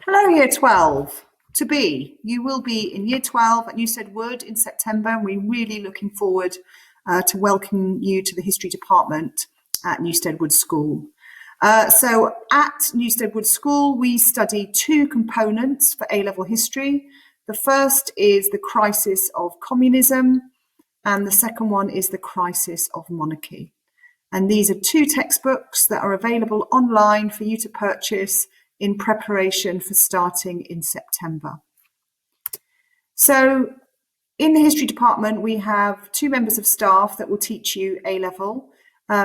Hello, Year 12. To be, you will be in Year 12 at Newstead Wood in September, and we're really looking forward to welcoming you to the History Department at Newstead Wood School. So at Newstead Wood School, we study two components for A-level history. The first is the crisis of communism, and the second one is the crisis of monarchy. And these are two textbooks that are available online for you to purchase in preparation for starting in September. So in the history department, we have two members of staff that will teach you A-level.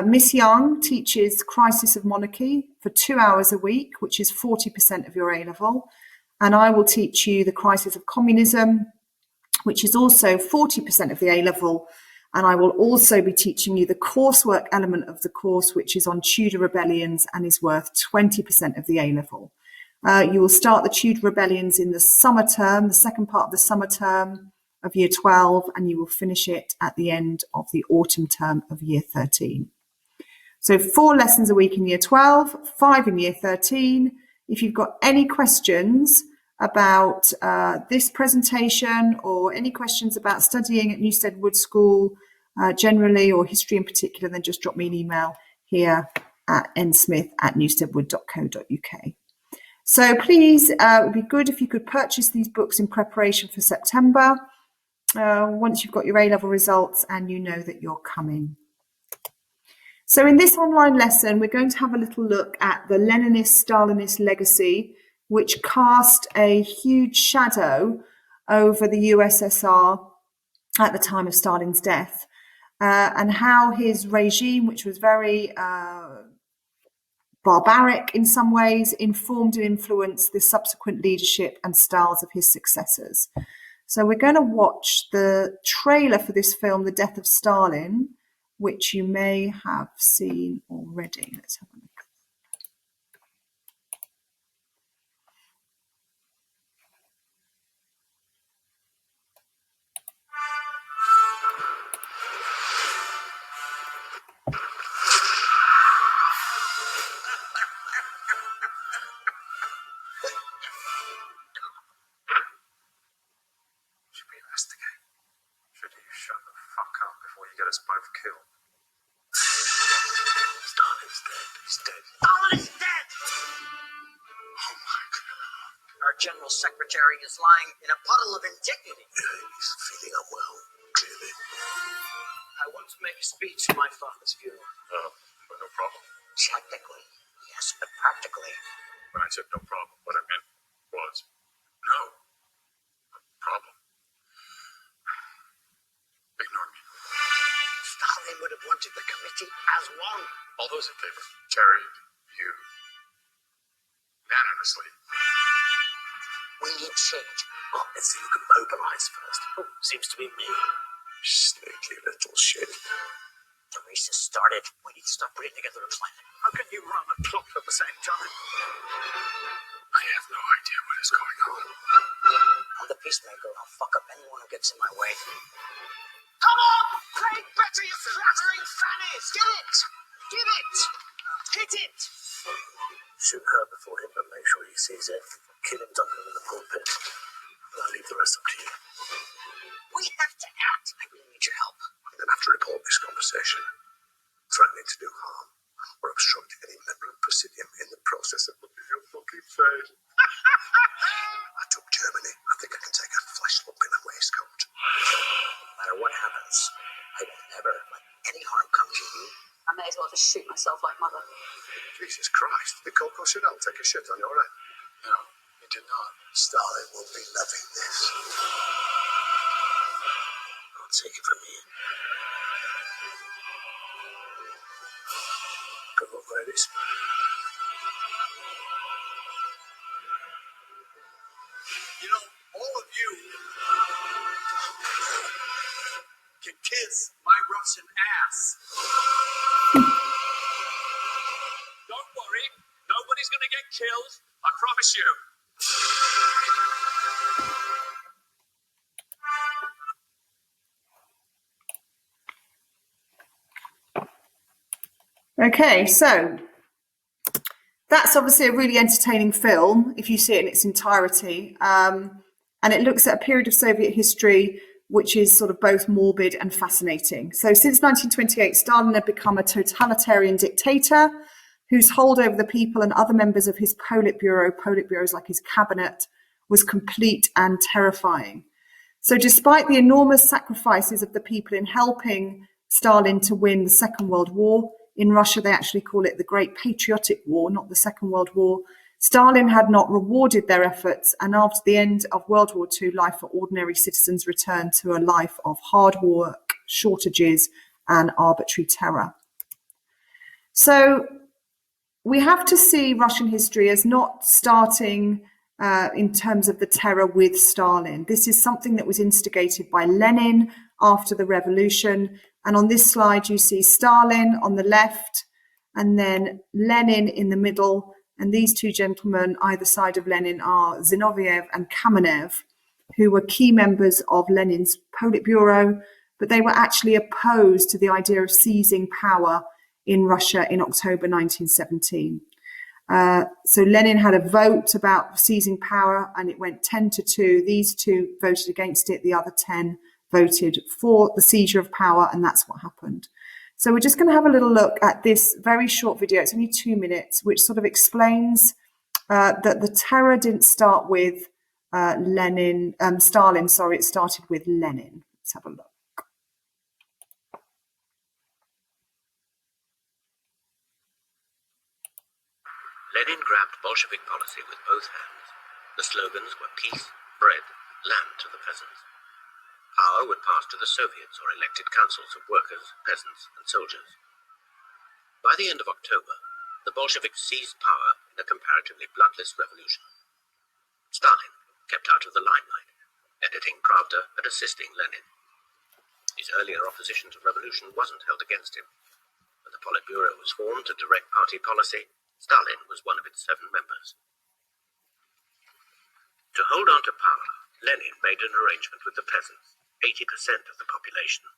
Miss Young teaches Crisis of Monarchy for 2 hours a week, which is 40% of your A-level. And I will teach you the Crisis of Communism, which is also 40% of the A-level. And I will also be teaching you the coursework element of the course, which is on Tudor rebellions and is worth 20% of the A-level. You will start the Tudor rebellions in the summer term, the second part of the summer term of Year 12, and you will finish it at the end of the autumn term of Year 13. So 4 lessons a week in Year 12, 5 in Year 13. If you've got any questions about this presentation or any questions about studying at Newstead Wood School generally, or history in particular, then just drop me an email here at nsmith@newsteadwood.co.uk. So please, it would be good if you could purchase these books in preparation for September, once you've got your A-level results and you know that you're coming. So in this online lesson, we're going to have a little look at the Leninist-Stalinist legacy, which cast a huge shadow over the USSR at the time of Stalin's death, and how his regime, which was very barbaric in some ways, informed and influenced the subsequent leadership and styles of his successors. So we're going to watch the trailer for this film, The Death of Stalin, which you may have seen already. Let's have a look. Us both killed. Stalin's dead. He's dead. Stalin is dead! Oh my God. Our general secretary is lying in a puddle of indignity. Yeah, he's feeling unwell, clearly. I want to make a speech at my father's funeral. Oh, but no problem. Technically, yes, but practically. When I said no problem, what I meant was no problem. Ignore me. Stalin would have wanted the committee as one. All those in favor carried you unanimously. We need change. Well, let's see who can mobilize first. Oh, seems to be me. Sneaky little shit. The race has started. We need to start putting together a plan. How can you run and plot at the same time? I have no idea what is going on. I'm the peacemaker. I'll fuck up anyone who gets in my way. Come on! Play better, you flattering fannies! Get it! Give it! Hit it! Shoot her before him, but make sure he sees it. Kill him, dump him in the pulpit. I'll leave the rest up to you. We have to act. I really need your help. I'm going to have to report this conversation. Threatening to do harm or obstructing any member of Presidium in the process of looking at your fucking face. I took Germany. I think I can take a flesh lump in a waistcoat. No matter what happens, I will never let any harm come to you. I may as well just shoot myself like mother. Jesus Christ. Did Coco Chanel take a shit on your head? No, he did not. Stalin will be loving this. Don't take it from me. Good luck, ladies. You know, all of you can kiss my Russian ass. Don't worry, nobody's gonna get killed, I promise you. Okay, so that's obviously a really entertaining film if you see it in its entirety. And it looks at a period of Soviet history which is sort of both morbid and fascinating. So since 1928, Stalin had become a totalitarian dictator whose hold over the people and other members of his Politburo is like his cabinet, was complete and terrifying. So despite the enormous sacrifices of the people in helping Stalin to win the Second World War, in Russia they actually call it the Great Patriotic War, not the Second World War, Stalin had not rewarded their efforts, and after the end of World War II, life for ordinary citizens returned to a life of hard work, shortages, and arbitrary terror. So we have to see Russian history as not starting in terms of the terror with Stalin. This is something that was instigated by Lenin after the revolution. And on this slide, you see Stalin on the left, and then Lenin in the middle. And these two gentlemen, either side of Lenin, are Zinoviev and Kamenev, who were key members of Lenin's Politburo, but they were actually opposed to the idea of seizing power in Russia in October 1917. So Lenin had a vote about seizing power, and it went 10-2. These two voted against it. The other 10 voted for the seizure of power, and that's what happened. So we're just going to have a little look at this very short video. It's only 2 minutes, which sort of explains that the terror didn't start with Stalin, it started with Lenin. Let's have a look. Lenin grabbed Bolshevik policy with both hands. The slogans were peace, bread, land to the peasants. Power would pass to the Soviets or elected councils of workers, peasants, and soldiers. By the end of October, the Bolsheviks seized power in a comparatively bloodless revolution. Stalin kept out of the limelight, editing Pravda and assisting Lenin. His earlier opposition to revolution wasn't held against him. When the Politburo was formed to direct party policy, Stalin was one of its 7 members. To hold on to power, Lenin made an arrangement with the peasants, 80% of the population.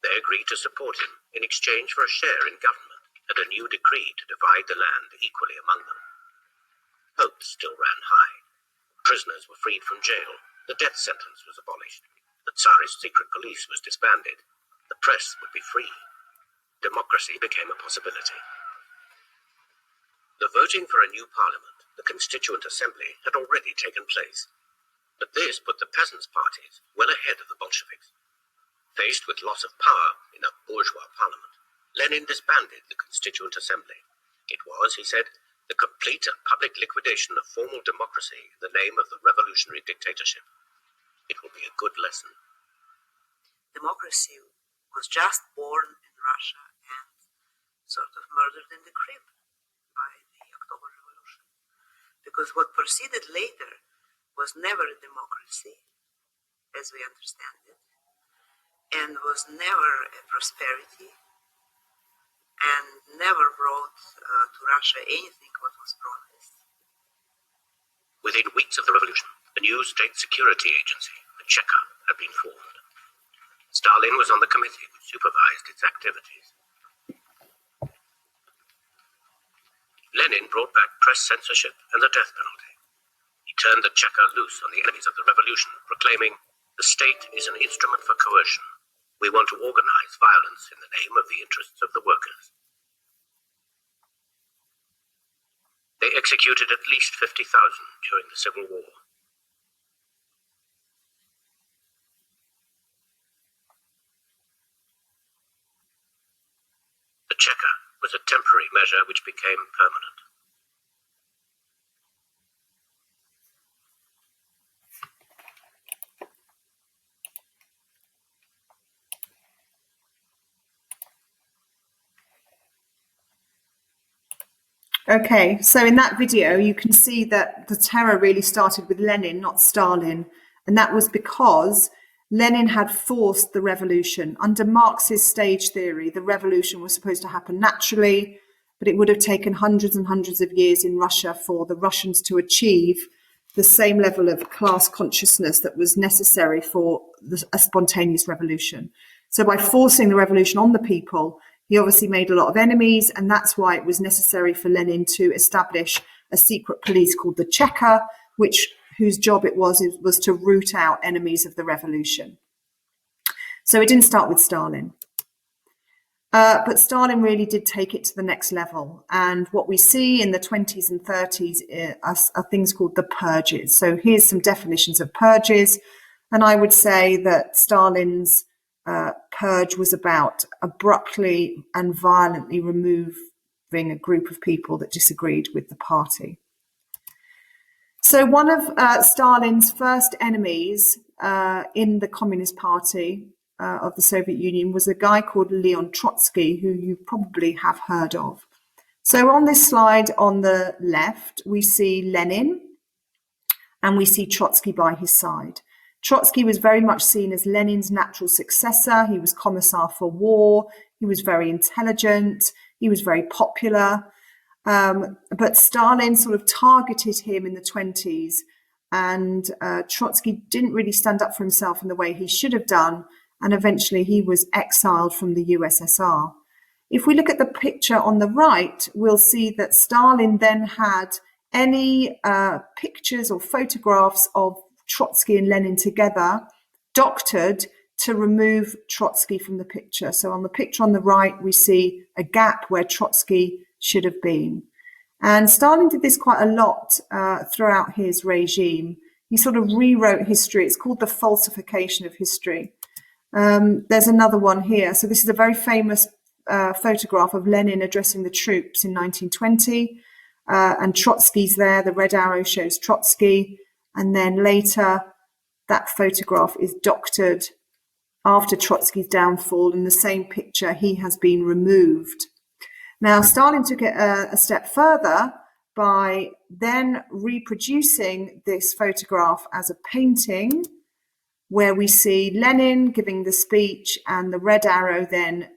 They agreed to support him in exchange for a share in government and a new decree to divide the land equally among them. Hopes still ran high. Prisoners were freed from jail. The death sentence was abolished. The Tsarist secret police was disbanded. The press would be free. Democracy became a possibility. The voting for a new parliament, the Constituent Assembly, had already taken place. But this put the peasants' parties well ahead of the Bolsheviks. Faced with loss of power in a bourgeois parliament, Lenin disbanded the Constituent Assembly. It was, he said, the complete and public liquidation of formal democracy in the name of the revolutionary dictatorship. It will be a good lesson. Democracy was just born in Russia and sort of murdered in the crib by the October Revolution. Because what proceeded later was never a democracy, as we understand it, and was never a prosperity, and never brought to Russia anything what was promised. Within weeks of the revolution, a new state security agency, the Cheka, had been formed. Stalin was on the committee which supervised its activities. Lenin brought back press censorship and the death penalty. He turned the Cheka loose on the enemies of the revolution, proclaiming, "The state is an instrument for coercion. We want to organize violence in the name of the interests of the workers." They executed at least 50,000 during the Civil War. The Cheka was a temporary measure which became permanent. Okay, so in that video, you can see that the terror really started with Lenin, not Stalin. And that was because Lenin had forced the revolution. Under Marx's stage theory, the revolution was supposed to happen naturally, but it would have taken hundreds and hundreds of years in Russia for the Russians to achieve the same level of class consciousness that was necessary for a spontaneous revolution. So by forcing the revolution on the people, He obviously made a lot of enemies, and that's why it was necessary for Lenin to establish a secret police called the Cheka, whose job it was to root out enemies of the revolution. So it didn't start with Stalin. But Stalin really did take it to the next level. And what we see in the 20s and 30s are things called the Purges. So here's some definitions of Purges. And I would say that Stalin's purge was about abruptly and violently removing a group of people that disagreed with the party. So one of Stalin's first enemies in the Communist Party of the Soviet Union was a guy called Leon Trotsky, who you probably have heard of. So on this slide on the left, we see Lenin and we see Trotsky by his side. Trotsky was very much seen as Lenin's natural successor. He was commissar for war. He was very intelligent. He was very popular. But Stalin sort of targeted him in the 20s, and Trotsky didn't really stand up for himself in the way he should have done. And eventually he was exiled from the USSR. If we look at the picture on the right, we'll see that Stalin then had any pictures or photographs of Trotsky and Lenin together doctored to remove Trotsky from the picture. So on the picture on the right, we see a gap where Trotsky should have been. And Stalin did this quite a lot throughout his regime. He sort of rewrote history. It's called the falsification of history. There's another one here. So this is a very famous photograph of Lenin addressing the troops in 1920. And Trotsky's there. The red arrow shows Trotsky. And then later, that photograph is doctored after Trotsky's downfall. In the same picture, he has been removed. Now, Stalin took it a step further by then reproducing this photograph as a painting, where we see Lenin giving the speech, and the red arrow then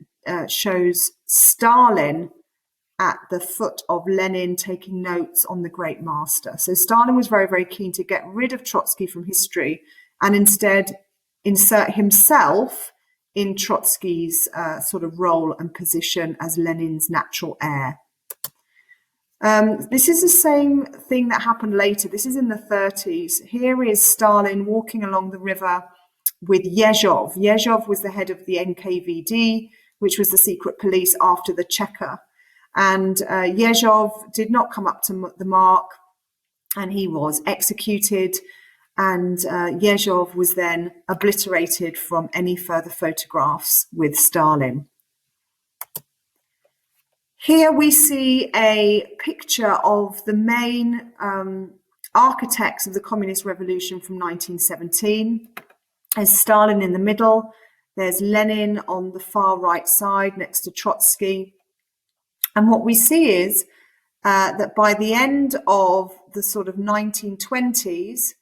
shows Stalin at the foot of Lenin taking notes on the great master. So Stalin was very, very keen to get rid of Trotsky from history and instead insert himself in Trotsky's sort of role and position as Lenin's natural heir. This is the same thing that happened later. This is in the 30s. Here is Stalin walking along the river with Yezhov. Yezhov was the head of the NKVD, which was the secret police after the Cheka. And Yezhov did not come up to the mark, and he was executed. And Yezhov was then obliterated from any further photographs with Stalin. Here we see a picture of the main architects of the Communist Revolution from 1917. There's Stalin in the middle. There's Lenin on the far right side next to Trotsky. And what we see is that by the end of the sort of 1920s,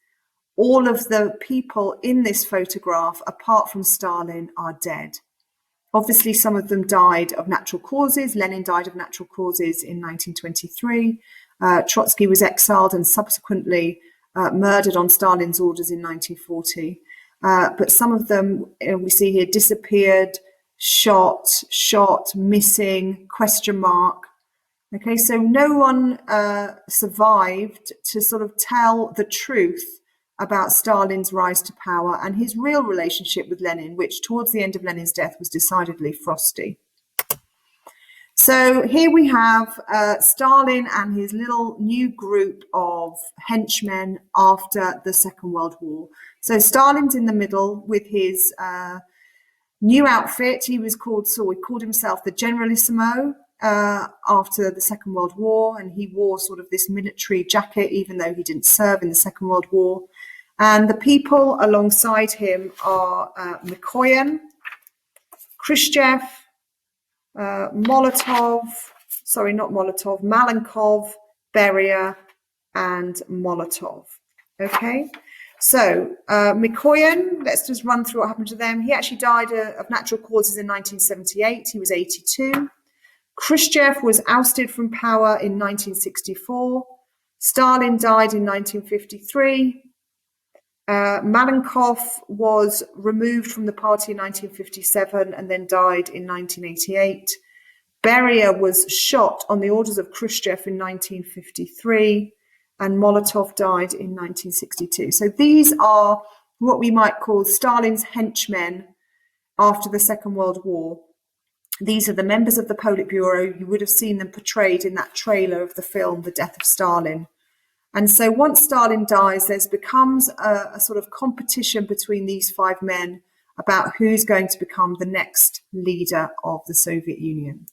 all of the people in this photograph, apart from Stalin, are dead. Obviously, some of them died of natural causes. Lenin died of natural causes in 1923. Trotsky was exiled and subsequently murdered on Stalin's orders in 1940. But some of them, we see here, disappeared, shot, missing, question mark. Okay, so no one survived to sort of tell the truth about Stalin's rise to power and his real relationship with Lenin, which towards the end of Lenin's death was decidedly frosty. So here we have Stalin and his little new group of henchmen after the Second World War. So Stalin's in the middle with his new outfit. He called himself the Generalissimo after the Second World War, and he wore sort of this military jacket, even though he didn't serve in the Second World War. And the people alongside him are Mikoyan, Khrushchev, Malenkov, Beria, and Molotov. Okay, so Mikoyan, let's just run through what happened to them. He actually died of natural causes in 1978. He was 82. Khrushchev was ousted from power in 1964. Stalin died in 1953. Malenkov was removed from the party in 1957 and then died in 1988. Beria was shot on the orders of Khrushchev in 1953, and Molotov died in 1962. So these are what we might call Stalin's henchmen after the Second World War. These are the members of the Politburo. You would have seen them portrayed in that trailer of the film, The Death of Stalin. And so once Stalin dies, there becomes a sort of competition between these five men about who's going to become the next leader of the Soviet Union.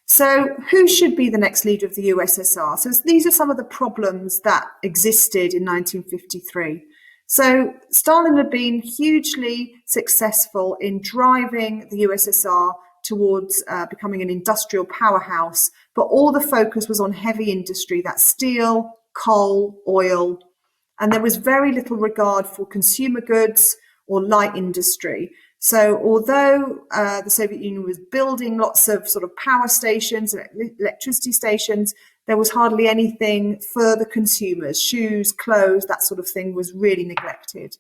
So who should be the next leader of the USSR? So these are some of the problems that existed in 1953. So Stalin had been hugely successful in driving the USSR towards becoming an industrial powerhouse, but all the focus was on heavy industry, that's steel, coal, oil, and there was very little regard for consumer goods or light industry. So although the Soviet Union was building lots of sort of power stations, electricity stations, there was hardly anything for the consumers. Shoes, clothes, that sort of thing was really neglected.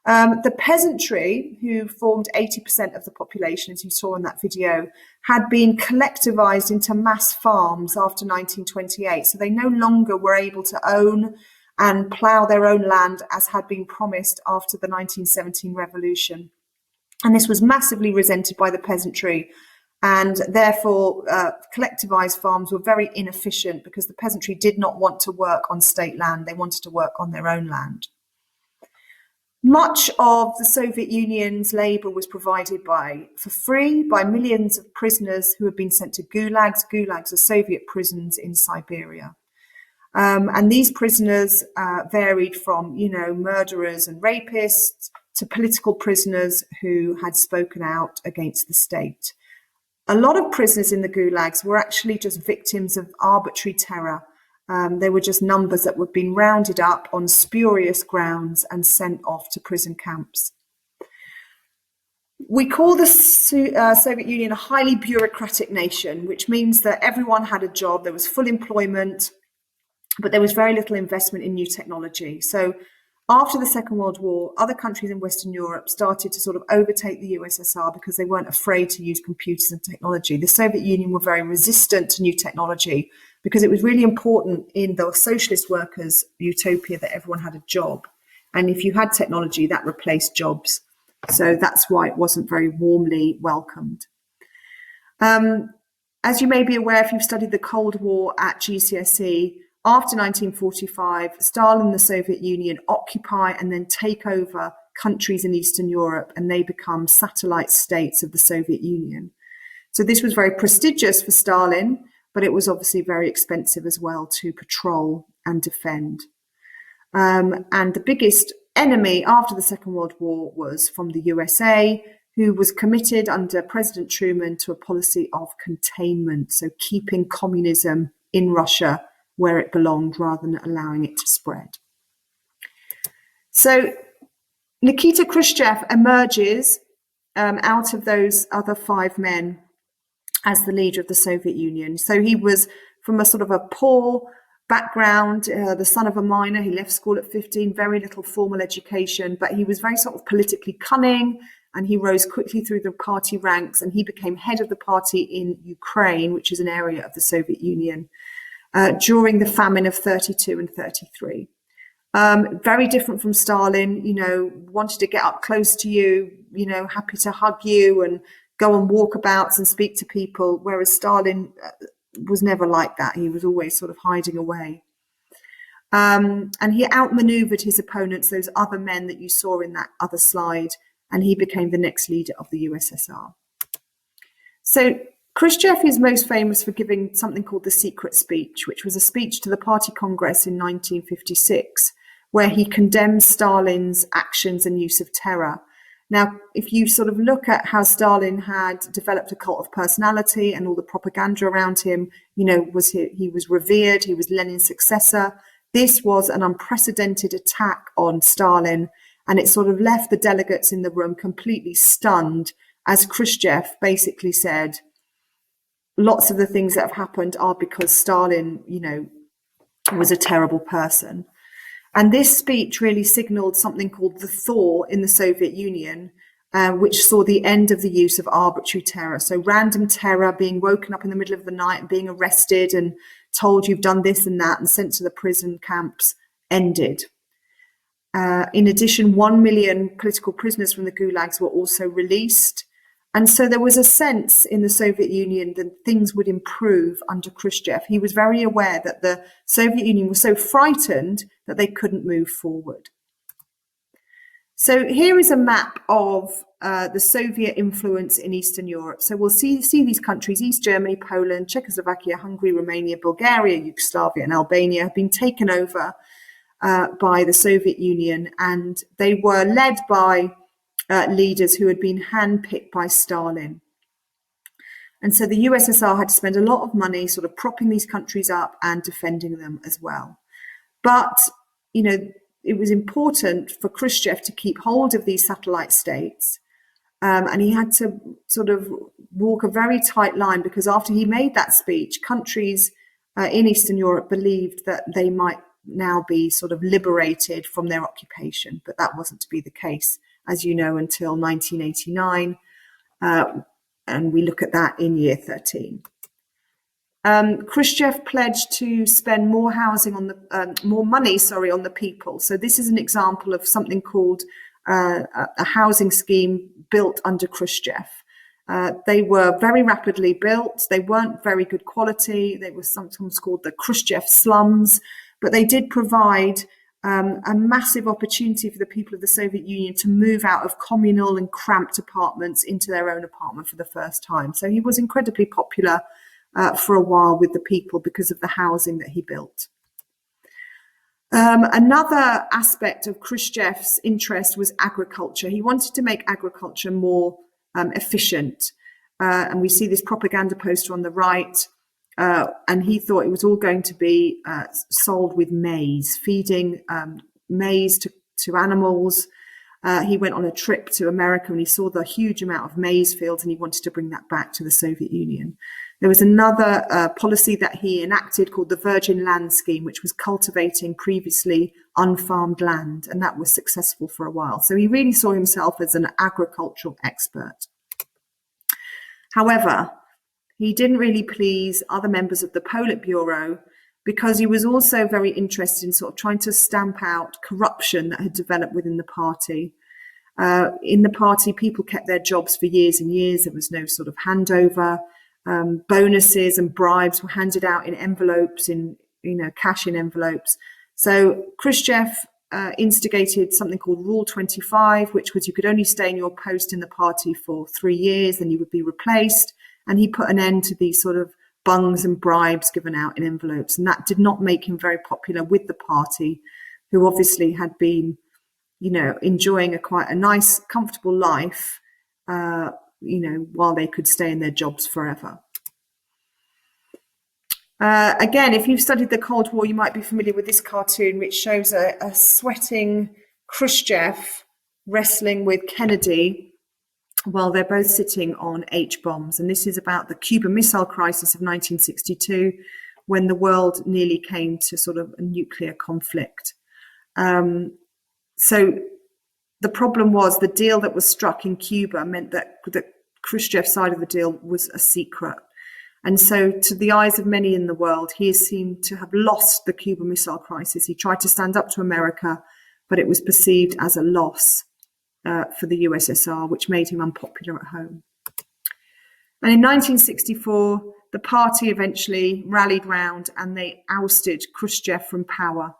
The peasantry, who formed 80% of the population, as you saw in that video, had been collectivized into mass farms after 1928. So they no longer were able to own and plough their own land as had been promised after the 1917 revolution. And this was massively resented by the peasantry. And therefore, collectivized farms were very inefficient because the peasantry did not want to work on state land. They wanted to work on their own land. Much of the Soviet Union's labor was provided for free by millions of prisoners who had been sent to gulags. Gulags are Soviet prisons in Siberia. And these prisoners varied from, murderers and rapists to political prisoners who had spoken out against the state. A lot of prisoners in the gulags were actually just victims of arbitrary terror. They were just numbers that were being rounded up on spurious grounds and sent off to prison camps. We call the Soviet Union a highly bureaucratic nation, which means that everyone had a job, there was full employment, but there was very little investment in new technology. So after the Second World War, other countries in Western Europe started to sort of overtake the USSR because they weren't afraid to use computers and technology. The Soviet Union were very resistant to new technology because it was really important in the socialist workers' utopia that everyone had a job. And if you had technology, that replaced jobs. So that's why it wasn't very warmly welcomed. As you may be aware, if you've studied the Cold War at GCSE, after 1945, Stalin and the Soviet Union occupy and then take over countries in Eastern Europe, and they become satellite states of the Soviet Union. So this was very prestigious for Stalin, but it was obviously very expensive as well to patrol and defend. And the biggest enemy after the Second World War was from the USA, who was committed under President Truman to a policy of containment, so keeping communism in Russia where it belonged rather than allowing it to spread. So Nikita Khrushchev emerges out of those other five men as the leader of the Soviet Union. So he was from a sort of a poor background, the son of a miner. He left school at 15, very little formal education, but he was very sort of politically cunning, and he rose quickly through the party ranks, and he became head of the party in Ukraine, which is an area of the Soviet Union, during the famine of 32 and 33. Very different from Stalin, wanted to get up close to you, happy to hug you and go on walkabouts and speak to people, whereas Stalin was never like that. He was always sort of hiding away. And he outmaneuvered his opponents, those other men that you saw in that other slide, and he became the next leader of the USSR. So Khrushchev is most famous for giving something called the secret speech, which was a speech to the Party Congress in 1956, where he condemned Stalin's actions and use of terror. Now, if you sort of look at how Stalin had developed a cult of personality and all the propaganda around him, he was revered, he was Lenin's successor. This was an unprecedented attack on Stalin, and it sort of left the delegates in the room completely stunned, as Khrushchev basically said, lots of the things that have happened are because Stalin, was a terrible person. And this speech really signaled something called the thaw in the Soviet Union, which saw the end of the use of arbitrary terror. So random terror, being woken up in the middle of the night and being arrested and told you've done this and that and sent to the prison camps, ended. In addition, 1 million political prisoners from the gulags were also released. And so there was a sense in the Soviet Union that things would improve under Khrushchev. He was very aware that the Soviet Union was so frightened that they couldn't move forward. So here is a map of the Soviet influence in Eastern Europe. So we'll see these countries: East Germany, Poland, Czechoslovakia, Hungary, Romania, Bulgaria, Yugoslavia, and Albania have been taken over by the Soviet Union, and they were led by leaders who had been handpicked by Stalin. And so the USSR had to spend a lot of money sort of propping these countries up and defending them as well. But, you know, it was important for Khrushchev to keep hold of these satellite states. And he had to sort of walk a very tight line, because after he made that speech, countries in Eastern Europe believed that they might now be sort of liberated from their occupation. But that wasn't to be the case, as you know, until 1989. And we look at that in year 13. Khrushchev pledged to spend more more money on the people. So this is an example of something called a housing scheme built under Khrushchev. They were very rapidly built. They weren't very good quality. They were sometimes called the Khrushchev slums, but they did provide a massive opportunity for the people of the Soviet Union to move out of communal and cramped apartments into their own apartment for the first time. So he was incredibly popular for a while with the people because of the housing that he built. Another aspect of Khrushchev's interest was agriculture. He wanted to make agriculture more efficient. And we see this propaganda poster on the right. And he thought it was all going to be sold with maize, feeding maize to animals. He went on a trip to America and he saw the huge amount of maize fields, and he wanted to bring that back to the Soviet Union. There was another policy that he enacted called the Virgin Land Scheme, which was cultivating previously unfarmed land, and that was successful for a while. So he really saw himself as an agricultural expert. However, he didn't really please other members of the Politburo, because he was also very interested in sort of trying to stamp out corruption that had developed within the party. In the party, people kept their jobs for years and years. There was no sort of handover. Bonuses and bribes were handed out in envelopes, cash in envelopes. So Khrushchev instigated something called Rule 25, which was you could only stay in your post in the party for 3 years, then you would be replaced. And he put an end to these sort of bungs and bribes given out in envelopes. And that did not make him very popular with the party, who obviously had been, enjoying quite a nice, comfortable life, while they could stay in their jobs forever. Again, if you've studied the Cold War, you might be familiar with this cartoon, which shows a sweating Khrushchev wrestling with Kennedy while they're both sitting on H-bombs. And this is about the Cuban Missile Crisis of 1962, when the world nearly came to sort of a nuclear conflict. So the problem was the deal that was struck in Cuba meant that the Khrushchev side of the deal was a secret. And so to the eyes of many in the world, he is seen to have lost the Cuban Missile Crisis. He tried to stand up to America, but it was perceived as a loss for the USSR, which made him unpopular at home. And in 1964, the party eventually rallied round and they ousted Khrushchev from power.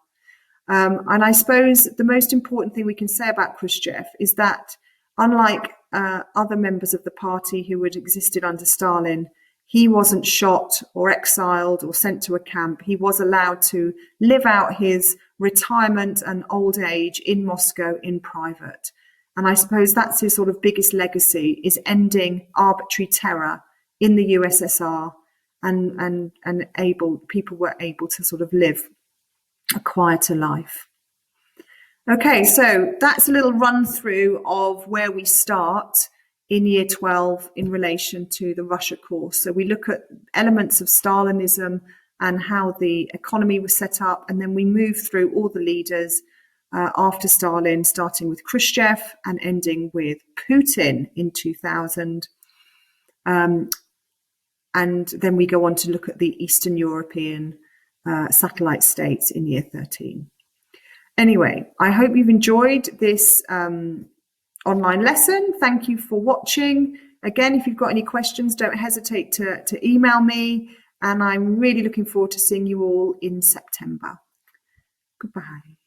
And I suppose the most important thing we can say about Khrushchev is that, unlike other members of the party who had existed under Stalin, he wasn't shot or exiled or sent to a camp. He was allowed to live out his retirement and old age in Moscow in private. And I suppose that's his sort of biggest legacy, is ending arbitrary terror in the USSR, and people were able to sort of live a quieter life. Okay, so that's a little run through of where we start in year 12 in relation to the Russia course. So we look at elements of Stalinism and how the economy was set up, and then we move through all the leaders, after Stalin, starting with Khrushchev and ending with Putin in 2000. And then we go on to look at the Eastern European satellite states in year 13. Anyway, I hope you've enjoyed this online lesson. Thank you for watching. Again, if you've got any questions, don't hesitate to email me. And I'm really looking forward to seeing you all in September. Goodbye.